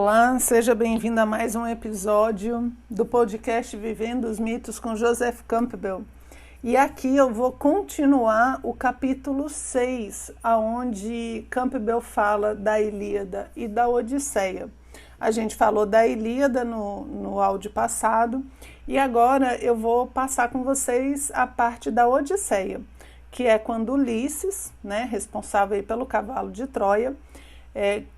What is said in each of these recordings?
Olá, seja bem-vindo a mais um episódio do podcast Vivendo os Mitos com Joseph Campbell. E aqui eu vou continuar o capítulo 6, onde Campbell fala da Ilíada e da Odisseia. A gente falou da Ilíada no áudio passado e agora eu vou passar com vocês a parte da Odisseia, que é quando Ulisses, responsável aí pelo cavalo de Troia,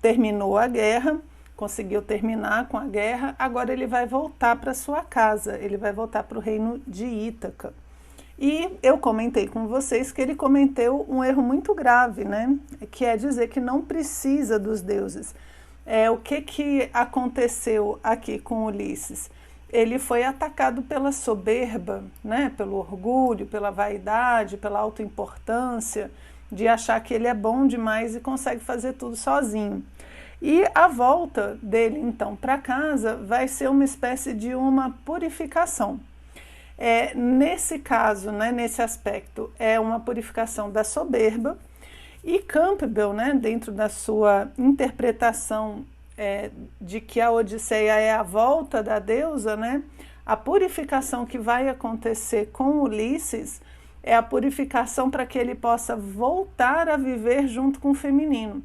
terminou a guerra, conseguiu terminar com a guerra, agora ele vai voltar para sua casa, ele vai voltar para o reino de Ítaca. E eu comentei com vocês que ele cometeu um erro muito grave, que é dizer que não precisa dos deuses. O que aconteceu aqui com Ulisses? Ele foi atacado pela soberba, pelo orgulho, pela vaidade, pela autoimportância, de achar que ele é bom demais e consegue fazer tudo sozinho. E a volta dele, então, para casa vai ser uma espécie de uma purificação. Nesse caso, nesse aspecto, é uma purificação da soberba. E Campbell, dentro da sua interpretação de que a Odisseia é a volta da deusa, a purificação que vai acontecer com Ulisses é a purificação para que ele possa voltar a viver junto com o feminino,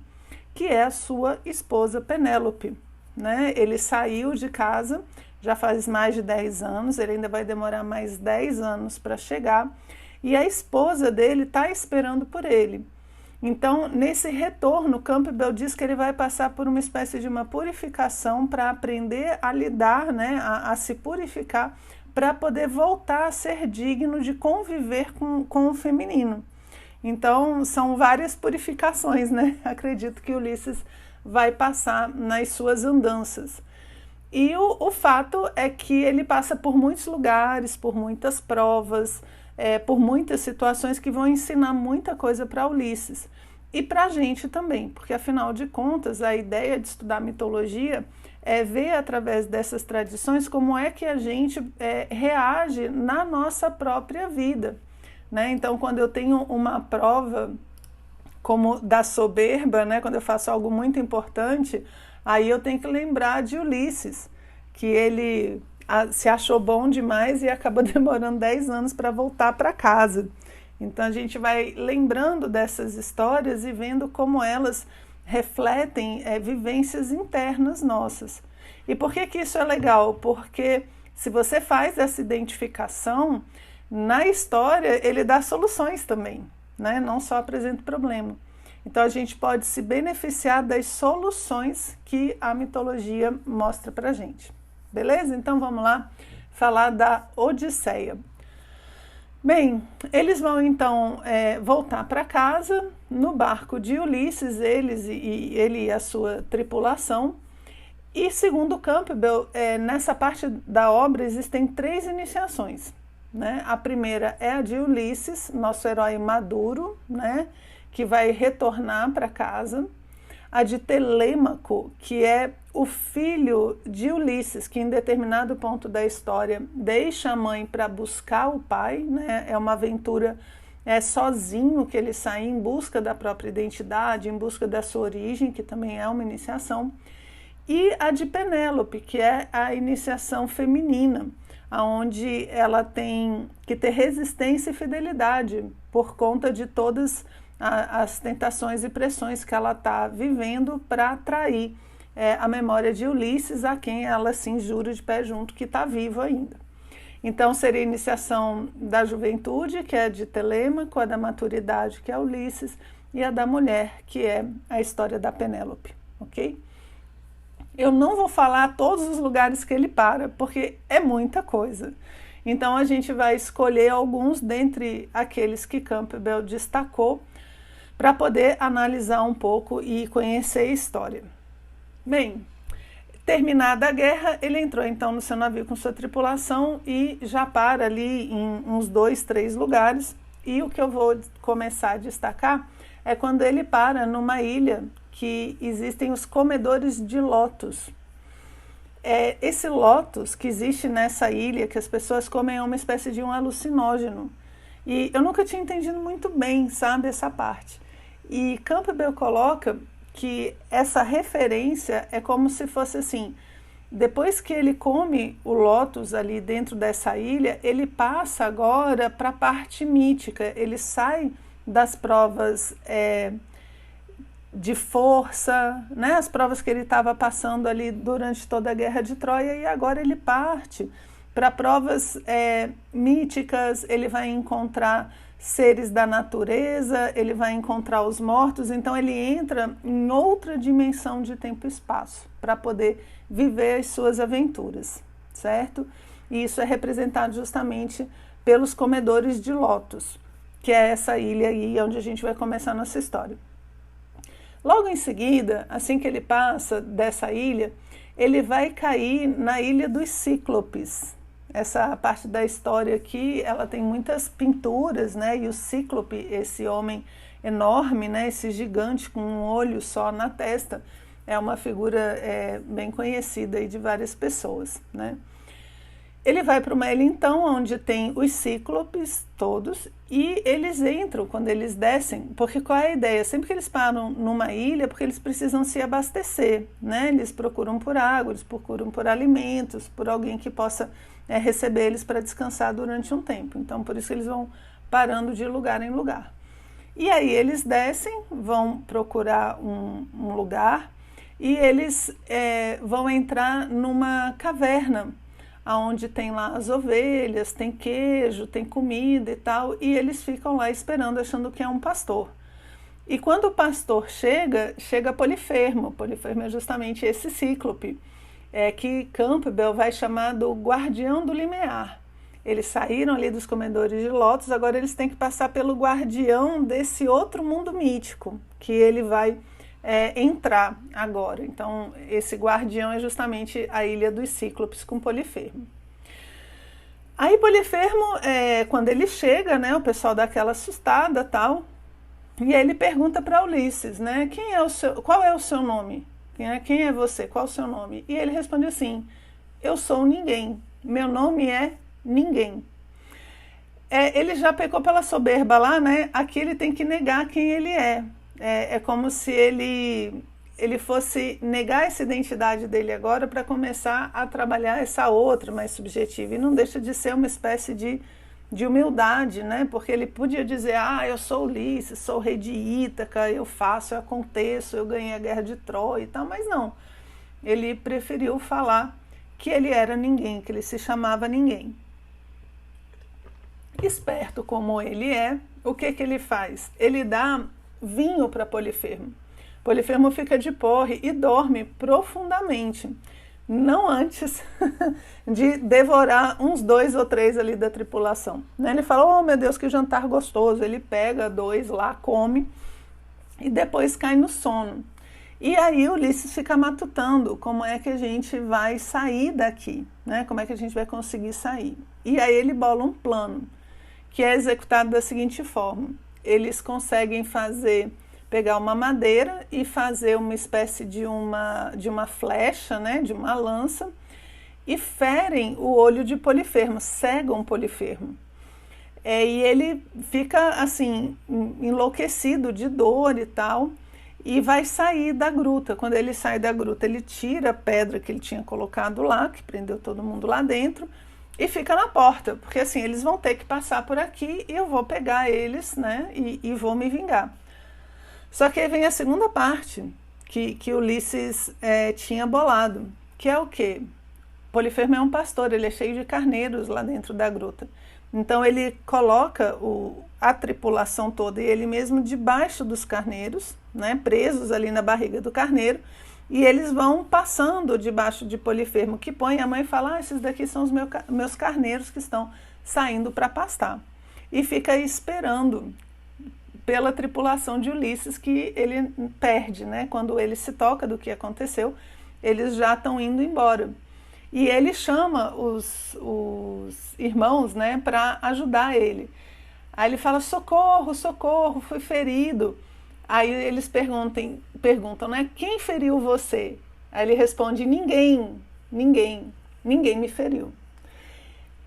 que é a sua esposa Penélope. Ele saiu de casa já faz mais de 10 anos, ele ainda vai demorar mais 10 anos para chegar, e a esposa dele está esperando por ele. Então, nesse retorno, Campbell diz que ele vai passar por uma espécie de uma purificação para aprender a lidar, a se purificar, para poder voltar a ser digno de conviver com o feminino. Então, são várias purificações, Acredito que Ulisses vai passar nas suas andanças. E o fato é que ele passa por muitos lugares, por muitas provas, por muitas situações que vão ensinar muita coisa para Ulisses. E para a gente também, porque afinal de contas a ideia de estudar mitologia é ver através dessas tradições como é que a gente reage na nossa própria vida. Então, quando eu tenho uma prova como da soberba, quando eu faço algo muito importante, aí eu tenho que lembrar de Ulisses, que ele se achou bom demais e acabou demorando 10 anos para voltar para casa. Então a gente vai lembrando dessas histórias e vendo como elas refletem vivências internas nossas. E por que isso é legal? Porque se você faz essa identificação, na história ele dá soluções também, não só apresenta problema. Então a gente pode se beneficiar das soluções que a mitologia mostra pra gente. Beleza? Então vamos lá falar da Odisseia. Bem, eles vão então voltar para casa no barco de Ulisses, ele e a sua tripulação. E segundo Campbell, nessa parte da obra existem 3 iniciações. A primeira é a de Ulisses, nosso herói maduro, que vai retornar para casa. A de Telêmaco, que é o filho de Ulisses, que em determinado ponto da história deixa a mãe para buscar o pai, É uma aventura sozinho que ele sai em busca da própria identidade, em busca da sua origem, que também é uma iniciação. E a de Penélope, que é a iniciação feminina, onde ela tem que ter resistência e fidelidade por conta de todas as tentações e pressões que ela está vivendo para atrair a memória de Ulisses, a quem ela sim jura de pé junto que está vivo ainda. Então seria a iniciação da juventude, que é de Telêmaco, a da maturidade, que é Ulisses, e a da mulher, que é a história da Penélope, ok? Eu não vou falar todos os lugares que ele para, porque é muita coisa. Então a gente vai escolher alguns dentre aqueles que Campbell destacou para poder analisar um pouco e conhecer a história. Bem, terminada a guerra, ele entrou então no seu navio com sua tripulação e já para ali em uns 2, 3 lugares. E o que eu vou começar a destacar é quando ele para numa ilha que existem os comedores de lótus. Esse lótus que existe nessa ilha, que as pessoas comem, é uma espécie de um alucinógeno. E eu nunca tinha entendido muito bem, essa parte. E Campbell coloca que essa referência é como se fosse assim, depois que ele come o lótus ali dentro dessa ilha, ele passa agora para a parte mítica, ele sai das provas de força, né? As provas que ele estava passando ali durante toda a Guerra de Troia, e agora ele parte para provas míticas, ele vai encontrar seres da natureza, ele vai encontrar os mortos, então ele entra em outra dimensão de tempo e espaço para poder viver as suas aventuras, certo? E isso é representado justamente pelos comedores de lótus, que é essa ilha aí onde a gente vai começar a nossa história. Logo em seguida, assim que ele passa dessa ilha, ele vai cair na ilha dos Cíclopes. Essa parte da história aqui, ela tem muitas pinturas, né? E o Cíclope, esse homem enorme, né? Esse gigante com um olho só na testa, é uma figura bem conhecida aí de várias pessoas, né? Ele vai para uma ilha, então, onde tem os Cíclopes todos, e eles entram, quando eles descem, porque qual é a ideia? Sempre que eles param numa ilha, porque eles precisam se abastecer, né? Eles procuram por água, eles procuram por alimentos, por alguém que possa receber eles para descansar durante um tempo. Então, por isso eles vão parando de lugar em lugar. E aí eles descem, vão procurar um lugar, e eles vão entrar numa caverna, onde tem lá as ovelhas, tem queijo, tem comida e tal, e eles ficam lá esperando, achando que é um pastor. E quando o pastor chega Polifemo. Polifemo é justamente esse cíclope, que Campbell vai chamar do guardião do limiar. Eles saíram ali dos comedores de lótus, agora eles têm que passar pelo guardião desse outro mundo mítico, que ele vai entrar agora. Então, esse guardião é justamente a ilha dos Cíclopes com Polifemo. Aí Polifemo, quando ele chega, né, o pessoal dá aquela assustada e tal, e aí ele pergunta para Ulisses, né, qual é o seu nome? Quem é você? Qual é o seu nome? E ele responde assim, eu sou ninguém, meu nome é ninguém. Ele já pecou pela soberba lá, né? Aqui ele tem que negar quem ele é. É como se ele fosse negar essa identidade dele agora para começar a trabalhar essa outra mais subjetiva. E não deixa de ser uma espécie de humildade, né? Porque ele podia dizer, eu sou Ulisses, sou rei de Ítaca, eu faço, eu aconteço, eu ganhei a guerra de Troia e tal, mas não. Ele preferiu falar que ele era ninguém, que ele se chamava ninguém. Esperto como ele é, o que ele faz? Ele dá vinho para Polifemo. Polifemo fica de porre e dorme profundamente, não antes de devorar uns 2 ou 3 ali da tripulação. Ele fala, oh meu Deus, que jantar gostoso. Ele pega 2 lá, come e depois cai no sono. E aí Ulisses fica matutando como é que a gente vai sair daqui, né? Como é que a gente vai conseguir sair. E aí ele bola um plano, que é executado da seguinte forma. Eles conseguem pegar uma madeira e fazer uma espécie de uma flecha, né, de uma lança, e ferem o olho de Polifemo, cegam Polifemo. E ele fica assim, enlouquecido de dor e tal, e vai sair da gruta. Quando ele sai da gruta, ele tira a pedra que ele tinha colocado lá, que prendeu todo mundo lá dentro, e fica na porta, porque assim, eles vão ter que passar por aqui e eu vou pegar eles, né, e vou me vingar. Só que aí vem a segunda parte que Ulisses tinha bolado, que é o quê? Polifemo é um pastor, ele é cheio de carneiros lá dentro da gruta. Então ele coloca a tripulação toda e ele mesmo debaixo dos carneiros, né, presos ali na barriga do carneiro, e eles vão passando debaixo de Polifemo, que põe a mãe e fala, esses daqui são os meus carneiros que estão saindo para pastar. E fica aí esperando pela tripulação de Ulisses, que ele perde, né? Quando ele se toca do que aconteceu, eles já estão indo embora. E ele chama os irmãos, né, para ajudar ele. Aí ele fala, socorro, socorro, fui ferido. Aí eles perguntam, né, quem feriu você? Aí ele responde, ninguém me feriu.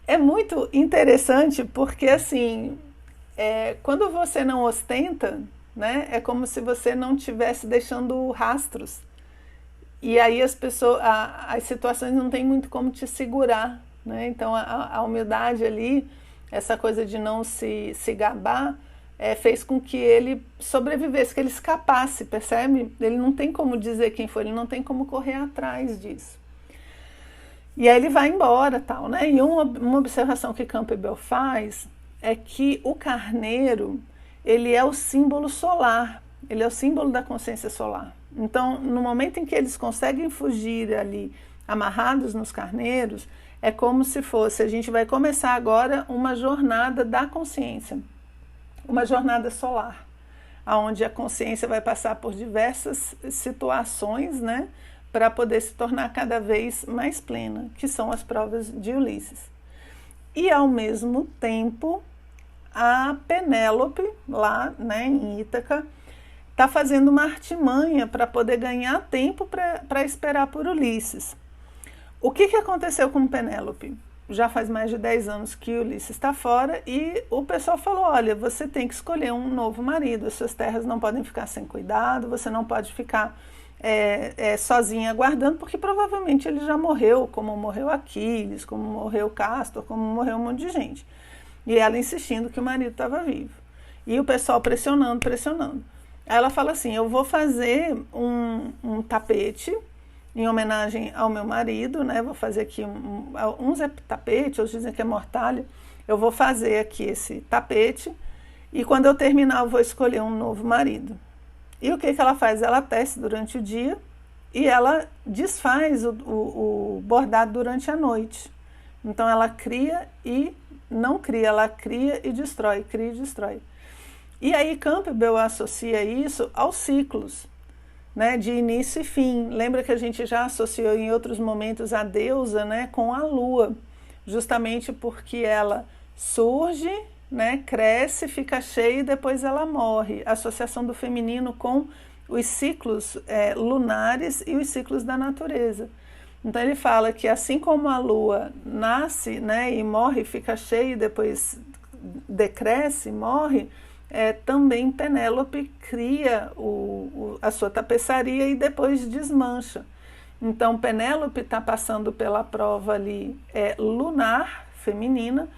É muito interessante porque, assim, quando você não ostenta, né? É como se você não estivesse deixando rastros. E aí as situações não tem muito como te segurar, né? Então a humildade ali, essa coisa de não se gabar, fez com que ele sobrevivesse, que ele escapasse, percebe? Ele não tem como dizer quem foi, ele não tem como correr atrás disso. E aí ele vai embora, tal, né? E uma observação que Campbell faz é que o carneiro, ele é o símbolo solar, ele é o símbolo da consciência solar. Então, no momento em que eles conseguem fugir ali, amarrados nos carneiros, é como se fosse, a gente vai começar agora uma jornada da consciência, uma jornada solar, onde a consciência vai passar por diversas situações, né, para poder se tornar cada vez mais plena, que são as provas de Ulisses. E, ao mesmo tempo, a Penélope, lá, né, em Ítaca, está fazendo uma artimanha para poder ganhar tempo para esperar por Ulisses. O que aconteceu com Penélope? Já faz mais de 10 anos que Ulisses está fora e o pessoal falou, olha, você tem que escolher um novo marido, as suas terras não podem ficar sem cuidado, você não pode ficar sozinha aguardando, porque provavelmente ele já morreu, como morreu Aquiles, como morreu Castor, como morreu um monte de gente. E ela insistindo que o marido estava vivo. E o pessoal pressionando. Aí ela fala assim, eu vou fazer um tapete em homenagem ao meu marido, né? Vou fazer aqui, uns é tapete, outros dizem que é mortalha. Eu vou fazer aqui esse tapete e quando eu terminar eu vou escolher um novo marido. E o que ela faz? Ela tece durante o dia e ela desfaz o bordado durante a noite. Então ela cria e não cria, ela cria e destrói, cria e destrói. E aí Campbell associa isso aos ciclos, né, de início e fim. Lembra que a gente já associou em outros momentos a deusa, né, com a lua, justamente porque ela surge, né, cresce, fica cheia e depois ela morre. A associação do feminino com os ciclos lunares e os ciclos da natureza. Então ele fala que assim como a lua nasce, né, e morre, fica cheia e depois decresce, morre, também Penélope cria a sua tapeçaria e depois desmancha. Então Penélope está passando pela prova ali lunar, feminina,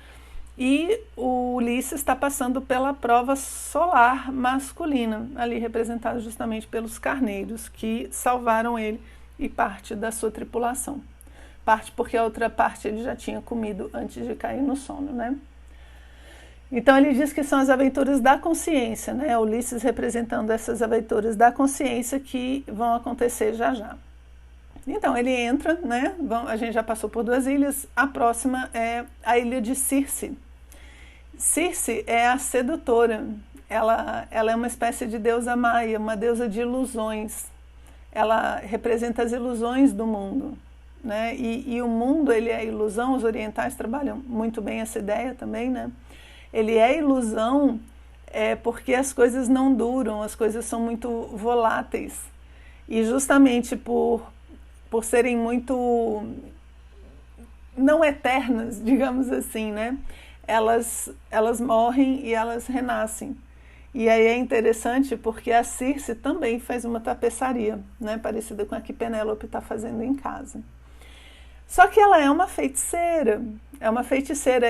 e o Ulisses está passando pela prova solar masculina, ali representado justamente pelos carneiros que salvaram ele e parte da sua tripulação. Parte porque a outra parte ele já tinha comido antes de cair no sono, né? Então ele diz que são as aventuras da consciência, né? Ulisses representando essas aventuras da consciência que vão acontecer já já. Então ele entra, né? A gente já passou por 2 ilhas, a próxima é a ilha de Circe. Circe é a sedutora, ela é uma espécie de deusa maia, uma deusa de ilusões. Ela representa as ilusões do mundo, né? E o mundo, ele é ilusão, os orientais trabalham muito bem essa ideia também, né? Ele é ilusão porque as coisas não duram, as coisas são muito voláteis. E justamente por serem muito não eternas, digamos assim, né? Elas morrem e elas renascem. E aí é interessante porque a Circe também faz uma tapeçaria, né? Parecida com a que Penélope está fazendo em casa. Só que ela é uma feiticeira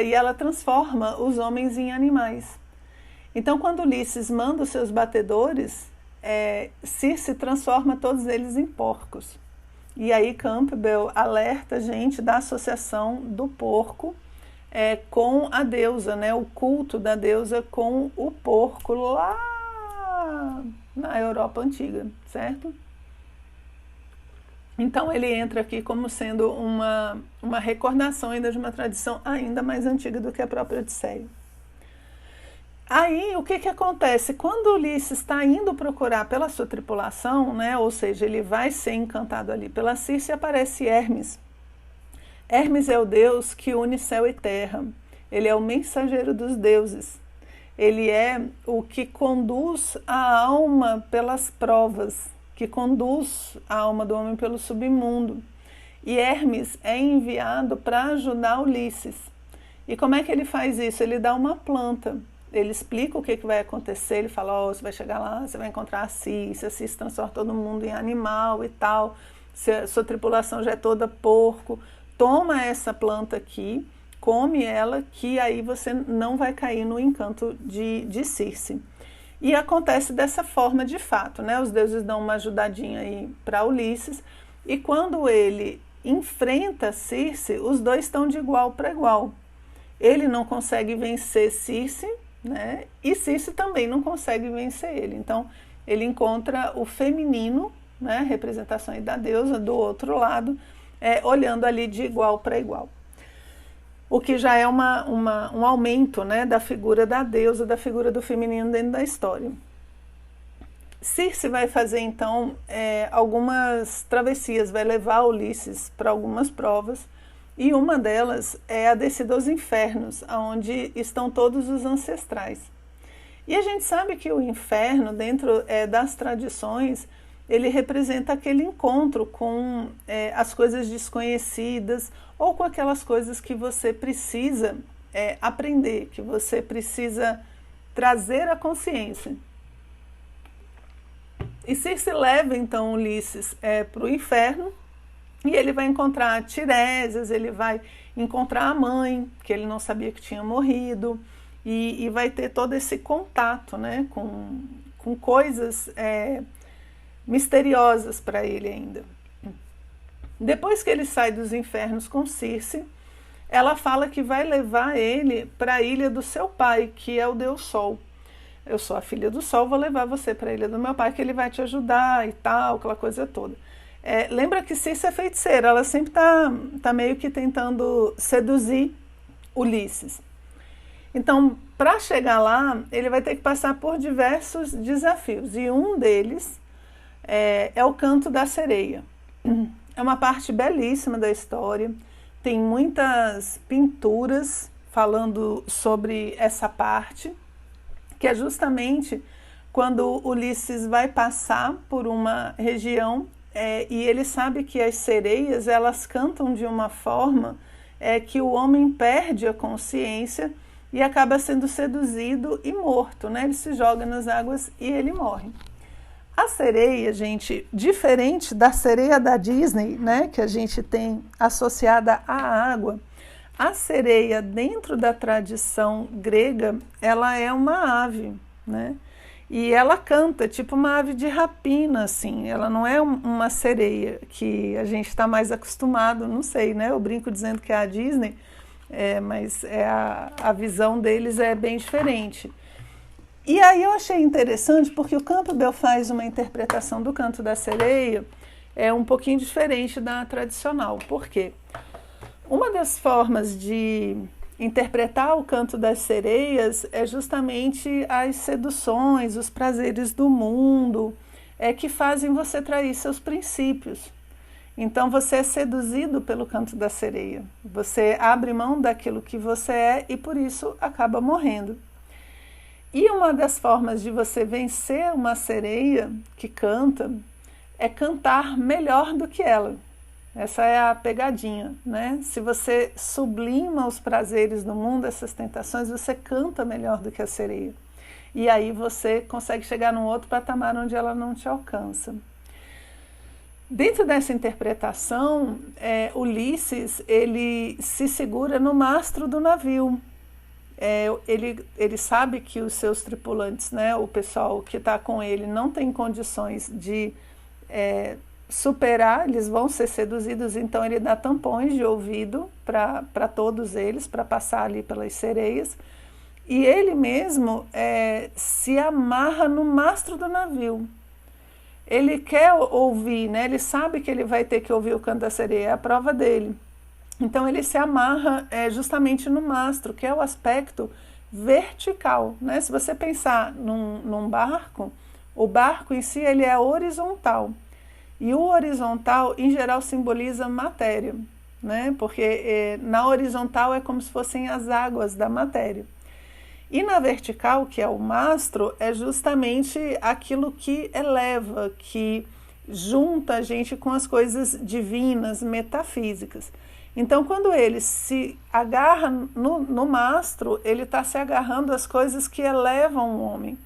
e ela transforma os homens em animais. Então, quando Ulisses manda os seus batedores, Circe transforma todos eles em porcos. E aí Campbell alerta a gente da associação do porco com a deusa, né? O culto da deusa com o porco lá na Europa Antiga, certo? Então ele entra aqui como sendo uma recordação ainda de uma tradição ainda mais antiga do que a própria Odisseia. Aí o que acontece? Quando Ulisses está indo procurar pela sua tripulação, né, ou seja, ele vai ser encantado ali pela Circe, aparece Hermes. Hermes é o deus que une céu e terra. Ele é o mensageiro dos deuses. Ele é o que conduz a alma pelas provas, que conduz a alma do homem pelo submundo. E Hermes é enviado para ajudar Ulisses. E como é que ele faz isso? Ele dá uma planta. ele explica o que vai acontecer, ele fala, você vai chegar lá, você vai encontrar a Cis transforma todo mundo em animal e tal, sua tripulação já é toda porco, toma essa planta aqui, come ela, que aí você não vai cair no encanto de Circe. E acontece dessa forma de fato, né? Os deuses dão uma ajudadinha aí para Ulisses, e quando ele enfrenta Circe, os dois estão de igual para igual. Ele não consegue vencer Circe, né? E Circe também não consegue vencer ele. Então, ele encontra o feminino, né? Representação aí da deusa, do outro lado, olhando ali de igual para igual. O que já é um aumento, né, da figura da deusa, da figura do feminino dentro da história. Circe vai fazer, então, algumas travessias, vai levar Ulisses para algumas provas, e uma delas é a descida aos infernos, onde estão todos os ancestrais. E a gente sabe que o inferno, dentro das tradições, ele representa aquele encontro com as coisas desconhecidas ou com aquelas coisas que você precisa aprender, que você precisa trazer à consciência. E Circe leva então Ulisses para o inferno e ele vai encontrar Tiresias, ele vai encontrar a mãe, que ele não sabia que tinha morrido, e vai ter todo esse contato, né, com coisas misteriosas para ele ainda. Depois que ele sai dos infernos com Circe, ela fala que vai levar ele para a ilha do seu pai, que é o Deus Sol. Eu sou a filha do Sol, vou levar você para a ilha do meu pai, que ele vai te ajudar e tal, aquela coisa toda. Lembra que Circe é feiticeira, ela sempre tá meio que tentando seduzir Ulisses. Então, para chegar lá, ele vai ter que passar por diversos desafios, e um deles é o canto da sereia. É uma parte belíssima da história, tem muitas pinturas falando sobre essa parte, que é justamente quando Ulisses vai passar por uma região e ele sabe que as sereias, elas cantam de uma forma que o homem perde a consciência e acaba sendo seduzido e morto, né? Ele se joga nas águas e ele morre. A sereia, gente, diferente da sereia da Disney, né, que a gente tem associada à água, a sereia, dentro da tradição grega, ela é uma ave, né? E ela canta, tipo uma ave de rapina, assim. Ela não é uma sereia que a gente está mais acostumado, não sei, né? Eu brinco dizendo que é a Disney, mas a visão deles é bem diferente. E aí eu achei interessante porque o Campbell faz uma interpretação do canto da sereia um pouquinho diferente da tradicional. Por quê? Uma das formas de interpretar o canto das sereias é justamente as seduções, os prazeres do mundo, que fazem você trair seus princípios. Então você é seduzido pelo canto da sereia. Você abre mão daquilo que você é e por isso acaba morrendo. E uma das formas de você vencer uma sereia que canta é cantar melhor do que ela. Essa é a pegadinha, né? Se você sublima os prazeres do mundo, essas tentações, você canta melhor do que a sereia. E aí você consegue chegar num outro patamar onde ela não te alcança. Dentro dessa interpretação, Ulisses, ele se segura no mastro do navio. Ele sabe que os seus tripulantes, né, o pessoal que está com ele, não tem condições de superar, eles vão ser seduzidos, então ele dá tampões de ouvido para todos eles, para passar ali pelas sereias, e ele mesmo se amarra no mastro do navio. Ele quer ouvir, né, ele sabe que ele vai ter que ouvir o canto da sereia, é a prova dele. Então ele se amarra justamente no mastro, que é o aspecto vertical, né? Se você pensar num barco, o barco em si ele é horizontal. E o horizontal, em geral, simboliza matéria, né? Porque na horizontal é como se fossem as águas da matéria. E na vertical, que é o mastro, é justamente aquilo que eleva, que junta a gente com as coisas divinas, metafísicas. Então, quando ele se agarra no mastro, ele está se agarrando às coisas que elevam o homem,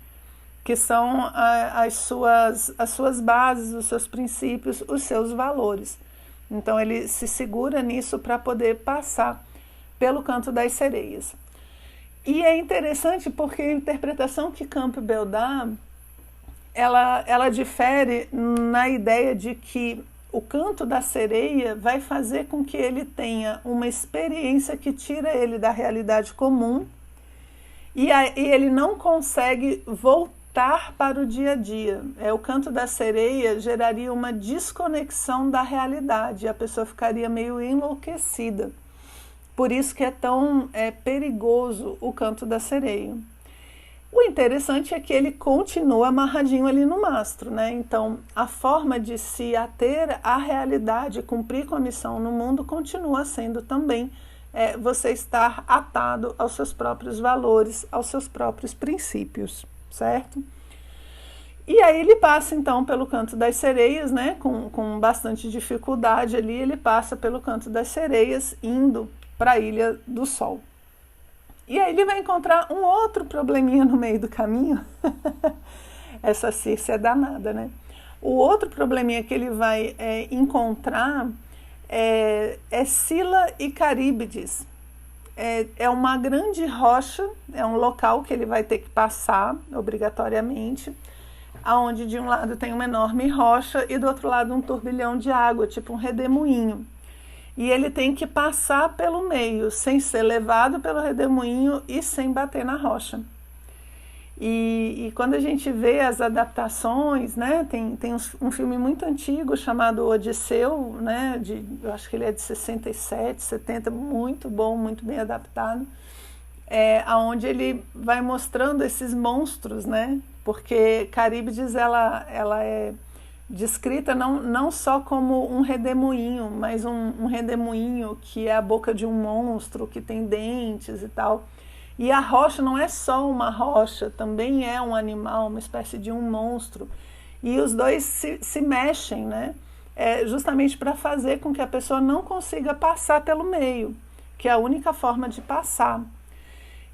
que são as suas bases, os seus princípios, os seus valores. Então, ele se segura nisso para poder passar pelo canto das sereias. E é interessante porque a interpretação que Campbell dá, ela difere na ideia de que o canto da sereia vai fazer com que ele tenha uma experiência que tira ele da realidade comum e ele não consegue voltar para o dia a dia. O canto da sereia geraria uma desconexão da realidade, a pessoa ficaria meio enlouquecida. Por isso que é tão perigoso o canto da sereia. O interessante é que ele continua amarradinho ali no mastro, né? Então, a forma de se ater à realidade, cumprir com a missão no mundo, continua sendo também você estar atado aos seus próprios valores, aos seus próprios princípios, certo? E aí ele passa, então, pelo canto das sereias, né? Com bastante dificuldade ali, ele passa pelo canto das sereias, indo para a Ilha do Sol. E aí ele vai encontrar um outro probleminha no meio do caminho. Essa Circe é danada, né? O outro probleminha que ele vai encontrar é Scylla e Caríbides. É uma grande rocha, é um local que ele vai ter que passar obrigatoriamente, aonde de um lado tem uma enorme rocha e do outro lado um turbilhão de água, tipo um redemoinho. E ele tem que passar pelo meio, sem ser levado pelo redemoinho e sem bater na rocha. E quando a gente vê as adaptações, né, tem um filme muito antigo chamado Odisseu, né, eu acho que ele é de 67, 70, muito bom, muito bem adaptado, onde ele vai mostrando esses monstros, né, porque Caríbides ela é descrita não só como um redemoinho, mas um redemoinho que é a boca de um monstro, que tem dentes e tal. E a rocha não é só uma rocha, também é um animal, uma espécie de um monstro. E os dois se mexem, né? Justamente para fazer com que a pessoa não consiga passar pelo meio, que é a única forma de passar.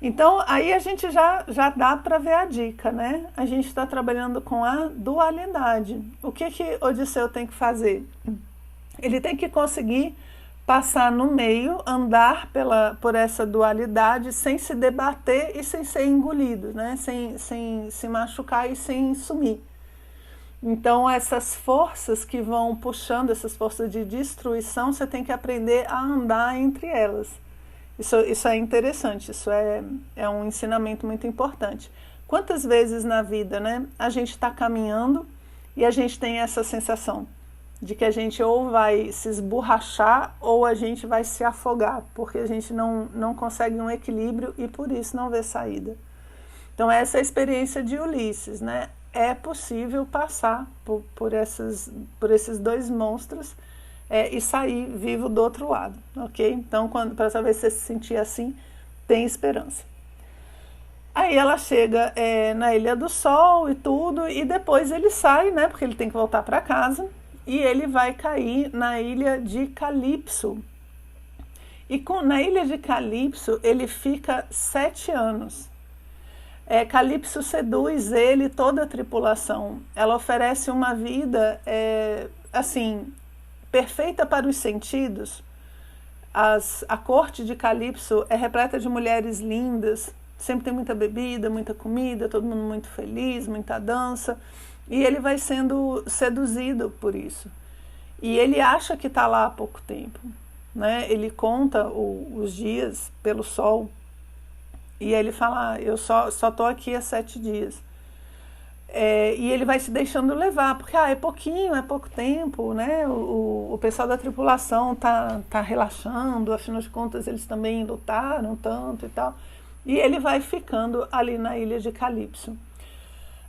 Então, aí a gente já dá para ver a dica, né? A gente está trabalhando com a dualidade. O que Odisseu tem que fazer? Ele tem que conseguir passar no meio, andar por essa dualidade sem se debater e sem ser engolido, né? Sem se machucar e sem sumir. Então, essas forças que vão puxando, essas forças de destruição, você tem que aprender a andar entre elas. Isso é interessante, isso é um ensinamento muito importante. Quantas vezes na vida, né, a gente está caminhando e a gente tem essa sensação de que a gente ou vai se esborrachar ou a gente vai se afogar, porque a gente não consegue um equilíbrio e por isso não vê saída. Então essa é a experiência de Ulisses, né? É possível passar por esses dois monstros e sair vivo do outro lado, ok? Então, para saber se você se sentir assim, tem esperança. Aí ela chega na Ilha do Sol e tudo, e depois ele sai, né? Porque ele tem que voltar para casa, e ele vai cair na Ilha de Calipso. E na Ilha de Calipso, ele fica 7 anos. Calipso seduz ele e toda a tripulação. Ela oferece uma vida, assim, perfeita para os sentidos. A corte de Calipso é repleta de mulheres lindas, sempre tem muita bebida, muita comida, todo mundo muito feliz, muita dança, e ele vai sendo seduzido por isso. E ele acha que está lá há pouco tempo, né? Ele conta os dias pelo sol, e ele fala, eu só estou aqui há 7 dias. E ele vai se deixando levar, porque é pouquinho, é pouco tempo, né? O pessoal da tripulação tá relaxando, afinal de contas eles também lutaram tanto e tal. E ele vai ficando ali na Ilha de Calipso.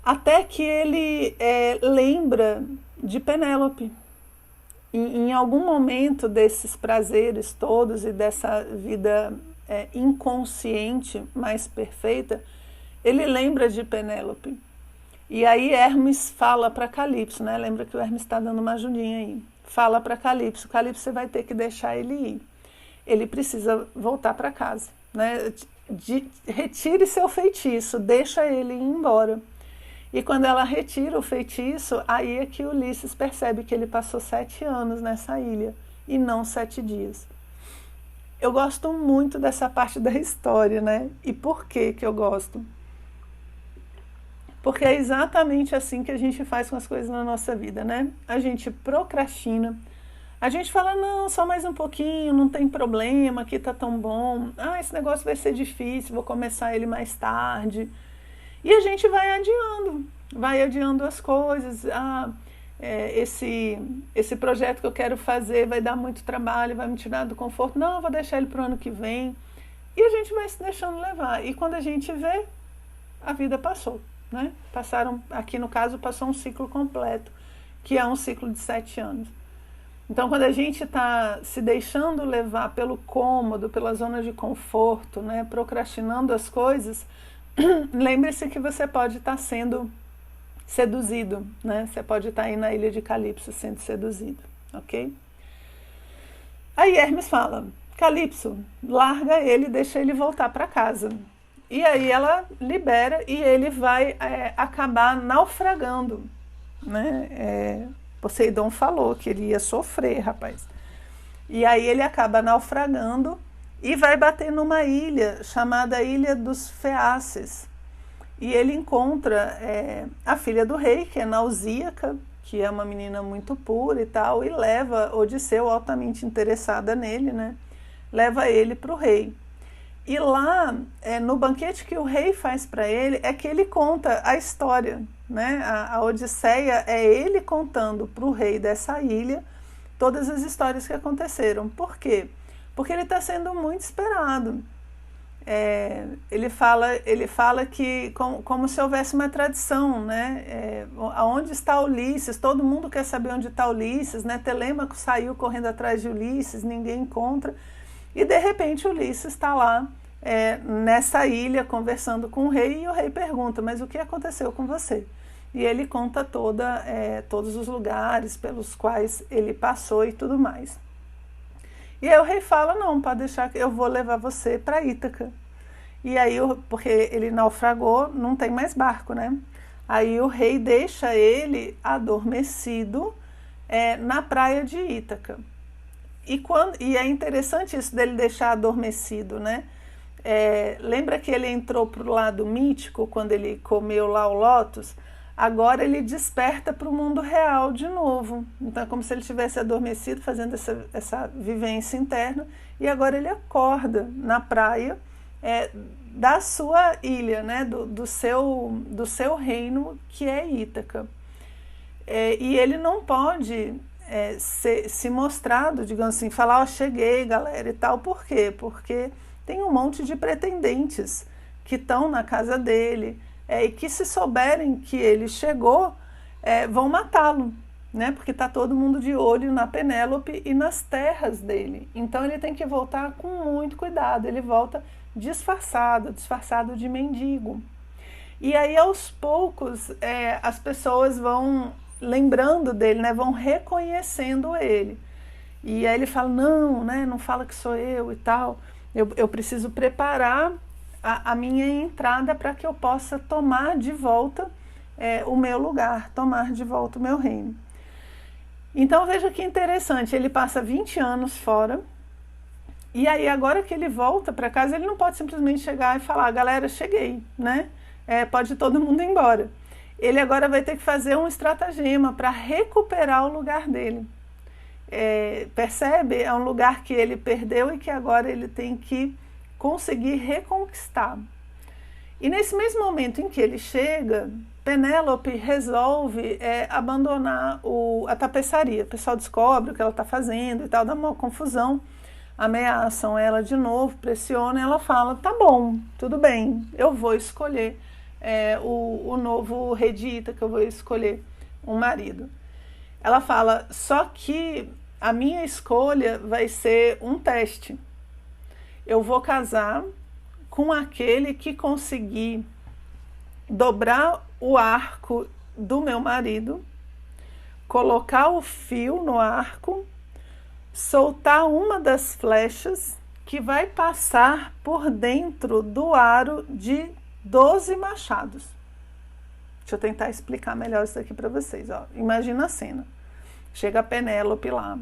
Até que ele lembra de Penélope. Em algum momento desses prazeres todos e dessa vida inconsciente mais perfeita, ele lembra de Penélope. E aí Hermes fala para Calipso, né? Lembra que o Hermes está dando uma ajudinha aí. Fala para Calipso, Calipso, você vai ter que deixar ele ir. ele precisa voltar para casa, né? Retire seu feitiço, deixa ele ir embora. E quando ela retira o feitiço, aí é que Ulisses percebe que ele passou 7 anos nessa ilha e não 7 dias. Eu gosto muito dessa parte da história, né? E por que eu gosto? Porque é exatamente assim que a gente faz com as coisas na nossa vida, né? A gente procrastina, a gente fala, não, só mais um pouquinho, não tem problema, aqui tá tão bom. Ah, esse negócio vai ser difícil, vou começar ele mais tarde. E a gente vai adiando as coisas. Esse projeto que eu quero fazer vai dar muito trabalho, vai me tirar do conforto. Não, eu vou deixar ele para o ano que vem. E a gente vai se deixando levar. E quando a gente vê, a vida passou, né? Aqui no caso, passou um ciclo completo, que é um ciclo de 7 anos. Então, quando a gente está se deixando levar pelo cômodo, pela zona de conforto, né? Procrastinando as coisas, lembre-se que você pode estar sendo seduzido, né? Você pode estar aí na ilha de Calypso sendo seduzido, ok? Aí Hermes fala, Calypso, larga ele, deixa ele voltar para casa. E aí ela libera e ele vai acabar naufragando, né? Poseidon falou que ele ia sofrer, rapaz. E aí ele acaba naufragando e vai bater numa ilha chamada Ilha dos Feaces. E ele encontra a filha do rei, que é Nausíaca, que é uma menina muito pura e tal, e leva Odisseu, altamente interessada nele, né? Leva ele para o rei. E lá, no banquete que o rei faz para ele, é que ele conta a história, né? A Odisseia é ele contando para o rei dessa ilha todas as histórias que aconteceram. Por quê? Porque ele está sendo muito esperado. Ele fala que como se houvesse uma tradição, né? Aonde está Ulisses? Todo mundo quer saber onde está Ulisses, né? Telêmaco saiu correndo atrás de Ulisses, ninguém encontra. E de repente Ulisses está lá nessa ilha conversando com o rei e o rei pergunta, mas o que aconteceu com você? E ele conta todos os lugares pelos quais ele passou e tudo mais. E aí o rei fala, não, pode deixar que eu vou levar você para Ítaca. E aí, porque ele naufragou, não tem mais barco, né? Aí o rei deixa ele adormecido na praia de Ítaca. E é interessante isso dele deixar adormecido, né? Lembra que ele entrou para o lado mítico quando ele comeu lá o lótus? Agora ele desperta para o mundo real de novo. Então é como se ele tivesse adormecido, fazendo essa vivência interna, e agora ele acorda na praia da sua ilha, né? do seu reino, que é Ítaca. E ele não pode se mostrado, digamos assim, falar, cheguei, galera, e tal. Por quê? Porque tem um monte de pretendentes que estão na casa dele, e que se souberem que ele chegou, vão matá-lo, né? Porque está todo mundo de olho na Penélope e nas terras dele. Então ele tem que voltar com muito cuidado. Ele volta disfarçado de mendigo. E aí aos poucos as pessoas vão lembrando dele, né? Vão reconhecendo ele. E aí ele fala, não, né? Não fala que sou eu e tal. Eu preciso preparar a minha entrada para que eu possa tomar de volta o meu lugar, tomar de volta o meu reino. Então veja que interessante, ele passa 20 anos fora, e aí agora que ele volta para casa, ele não pode simplesmente chegar e falar, galera, cheguei, né? Pode todo mundo ir embora. Ele agora vai ter que fazer um estratagema para recuperar o lugar dele. Percebe? É um lugar que ele perdeu e que agora ele tem que conseguir reconquistar. E nesse mesmo momento em que ele chega, Penélope resolve abandonar a tapeçaria. O pessoal descobre o que ela está fazendo e tal, dá uma confusão, ameaçam ela de novo, pressionam, ela fala, tá bom, tudo bem, eu vou escolher o novo rei de Ítaca, eu vou escolher um marido. Ela fala, só que a minha escolha vai ser um teste. Eu vou casar com aquele que conseguir dobrar o arco do meu marido, colocar o fio no arco, soltar uma das flechas que vai passar por dentro do aro de 12 machados. Deixa eu tentar explicar melhor isso aqui para vocês. Ó. Imagina a cena. Chega a Penélope lá,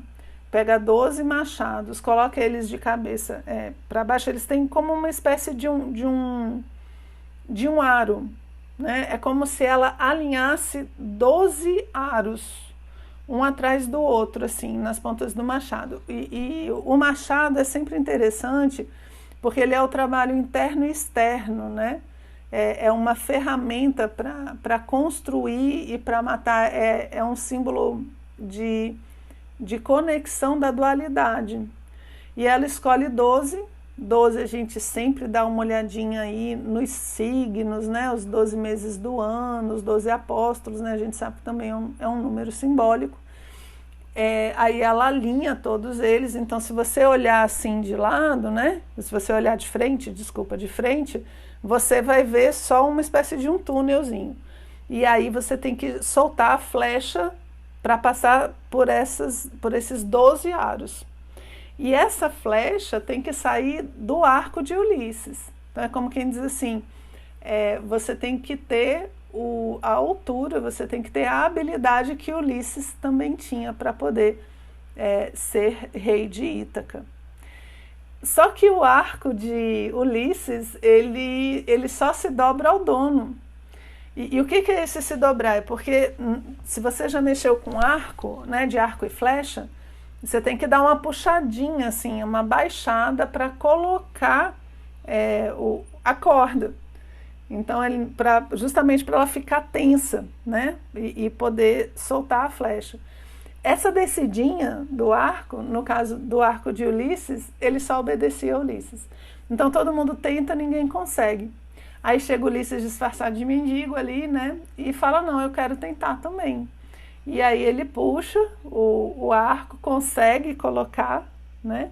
pega 12 machados, coloca eles de cabeça para baixo. Eles têm como uma espécie de um aro, né? É como se ela alinhasse 12 aros, um atrás do outro, assim, nas pontas do machado. E o machado é sempre interessante, porque ele é o trabalho interno e externo, né? É uma ferramenta para construir e para matar. É um símbolo de conexão da dualidade. E ela escolhe 12. 12 a gente sempre dá uma olhadinha aí nos signos, né? Os 12 meses do ano, os 12 apóstolos, né? A gente sabe que também é um número simbólico. Aí ela alinha todos eles. Então, se você olhar assim de lado, né? Se você olhar de frente, você vai ver só uma espécie de um túnelzinho. E aí você tem que soltar a flecha para passar por esses 12 aros. E essa flecha tem que sair do arco de Ulisses. Então é como quem diz assim, você tem que ter a altura, você tem que ter a habilidade que Ulisses também tinha para poder ser rei de Ítaca. Só que o arco de Ulisses, ele só se dobra ao dono. E o que é esse se dobrar? É porque se você já mexeu com arco, né, de arco e flecha, você tem que dar uma puxadinha, assim, uma baixada para colocar a corda. Então, justamente para ela ficar tensa, né, e poder soltar a flecha. Essa descidinha do arco, no caso do arco de Ulisses, ele só obedecia a Ulisses. Então todo mundo tenta, ninguém consegue. Aí chega Ulisses disfarçado de mendigo ali, né? E fala, não, eu quero tentar também. E aí ele puxa o arco, consegue colocar, né?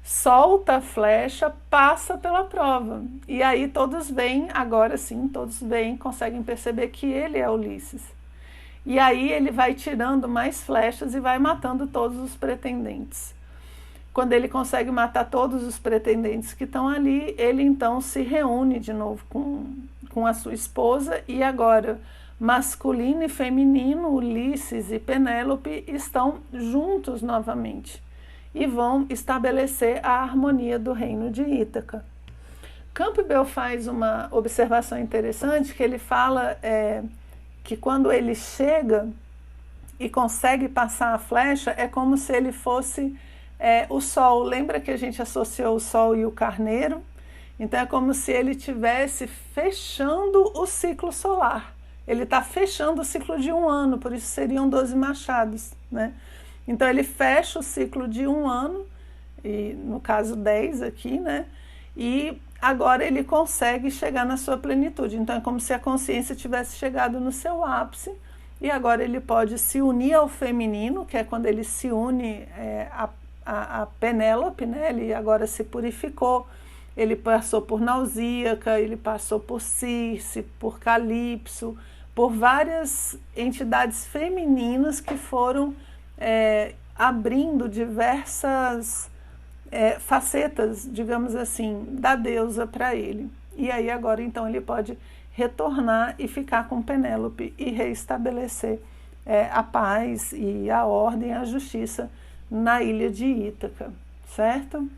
Solta a flecha, passa pela prova. E aí todos veem, agora sim, todos veem, conseguem perceber que ele é Ulisses. E aí ele vai tirando mais flechas e vai matando todos os pretendentes. Quando ele consegue matar todos os pretendentes que estão ali, ele então se reúne de novo com a sua esposa, e agora masculino e feminino, Ulisses e Penélope, estão juntos novamente e vão estabelecer a harmonia do reino de Ítaca. Campbell faz uma observação interessante, que ele fala que quando ele chega e consegue passar a flecha, é como se ele fosse o sol. Lembra que a gente associou o sol e o carneiro? Então é como se ele estivesse fechando o ciclo solar. Ele está fechando o ciclo de um ano, por isso seriam 12 machados, né? Então ele fecha o ciclo de um ano, e no caso 10 aqui, né? E agora ele consegue chegar na sua plenitude. Então é como se a consciência tivesse chegado no seu ápice, e agora ele pode se unir ao feminino, que é quando ele se une a Penélope, né? Ele agora se purificou, ele passou por Nausíaca, ele passou por Circe, por Calipso, por várias entidades femininas que foram abrindo diversas facetas, digamos assim, da deusa para ele. E aí agora então ele pode retornar e ficar com Penélope e reestabelecer a paz e a ordem, a justiça na ilha de Ítaca, certo?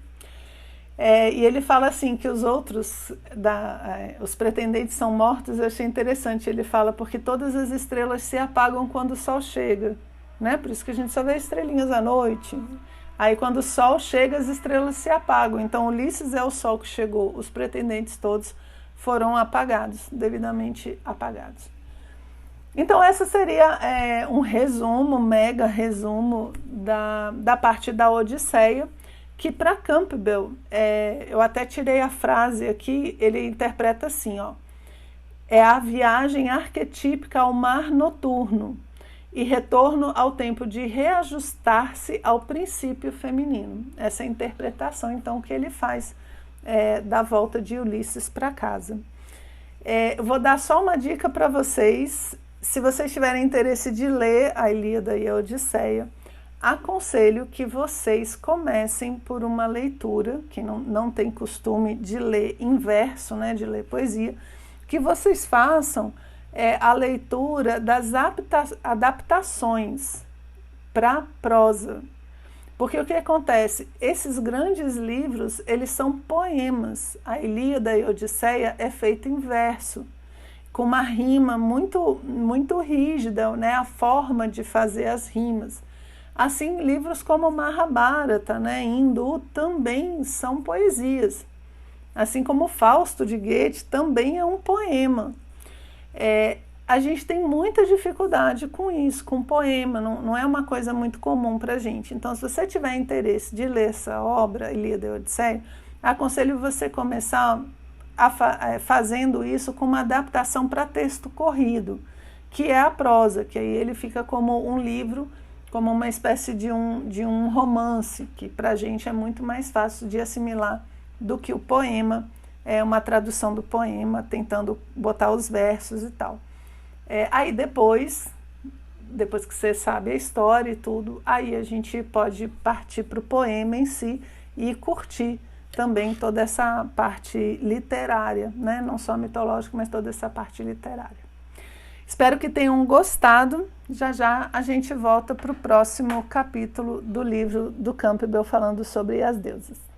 E ele fala assim que os outros, os pretendentes são mortos. Eu achei interessante, ele fala, porque todas as estrelas se apagam quando o sol chega, né? Por isso que a gente só vê estrelinhas à noite. Aí quando o sol chega, as estrelas se apagam. Então Ulisses é o sol que chegou, os pretendentes todos foram apagados, devidamente apagados. Então essa seria um resumo, mega resumo da parte da Odisseia, que para Campbell, eu até tirei a frase aqui, ele interpreta assim, ó, é a viagem arquetípica ao mar noturno e retorno ao tempo de reajustar-se ao princípio feminino. Essa é a interpretação, então, que ele faz da volta de Ulisses para casa. Eu vou dar só uma dica para vocês. Se vocês tiverem interesse de ler a Ilíada e a Odisseia, aconselho que vocês comecem por uma leitura, que não tem costume de ler em verso, né, de ler poesia, que vocês façam a leitura das adaptações para prosa. Porque o que acontece? Esses grandes livros, eles são poemas. A Ilíada e a Odisseia é feita em verso, com uma rima muito, muito rígida, né? A forma de fazer as rimas. Assim, livros como Mahabharata, né, em hindu, também são poesias. Assim como Fausto de Goethe também é um poema. A gente tem muita dificuldade com isso, com poema, não é uma coisa muito comum para a gente. Então, se você tiver interesse de ler essa obra, Ilíada e Odisseia, aconselho você começar fazendo isso com uma adaptação para texto corrido, que é a prosa, que aí ele fica como um livro, como uma espécie de um romance, que para a gente é muito mais fácil de assimilar do que o poema, uma tradução do poema, tentando botar os versos e tal. Aí depois que você sabe a história e tudo, aí a gente pode partir para o poema em si e curtir também toda essa parte literária, né? Não só mitológica, mas toda essa parte literária. Espero que tenham gostado. Já a gente volta para o próximo capítulo do livro do Campbell falando sobre as deusas.